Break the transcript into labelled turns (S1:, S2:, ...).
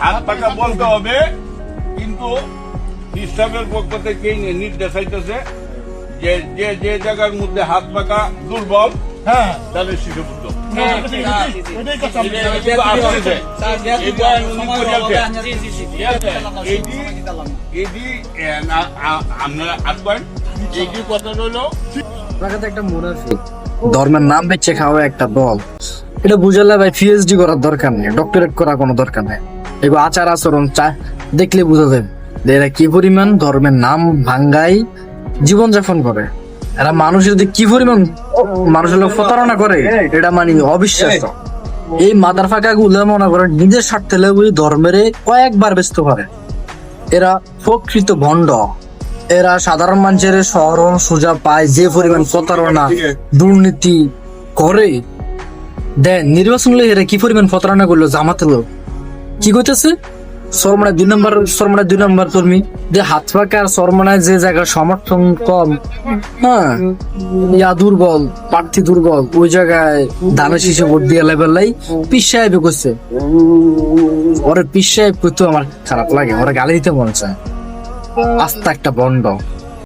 S1: হাত পাকা বলতে হবে, কিন্তু ইসলামের পক্ষ থেকে নির্দেশ আইতেছে যে যে যে জায়গার মধ্যে হাত পাকা দুর্বল, হ্যাঁ, তাদের শিশুপুত্র
S2: ধর্মের নাম বেচে খাওয়া একটা দল, এটা বুঝালে ভাই পিএইচডি করার দরকার নেই, ডক্টরেট করার কোনো দরকার নেই। এগুলো আচার আচরণ দেখলে বোঝা যাবে যে এরা কি পরিমাণ ধর্মের নাম ভাঙ্গাই জীবনযাপন করে। এরা মানুষের যে কি পরিমাণ মানুষের লোক প্রতারণা করে, এটা মানে অবিশ্বাস্য। এই মাদার ফাঁকা গুলো মনে করেন নিজের স্বার্থে লেগে ধর্মের কয়েকবার ব্যস্ত করে। এরা প্রকৃত ভণ্ড। এরা সাধারণ মানুষের সরল সোজা পায় যে পরিমাণ প্রতারণা দুর্নীতি করে দেন। নির্বাচন হলে এরা কি পরিমাণ প্রতারণা করলো জামাতে লোক কি করতেছে, সরমনায় 2 নম্বর কর্মী যে হাত পাকা আর সরমনায় যে জায়গার সমর্থন কম, হ্যাঁ, দুর্বল প্রার্থী দুর্বল, ওই জায়গায় ধানের শীষে ভোট দিয়ে লেবেলাই পীর সাহেব করছে। ওরা পীর সাহেব করতেও আমার খারাপ লাগে, ওরা গালি দিতে মনে চায়। আস্তা একটা বন্ড।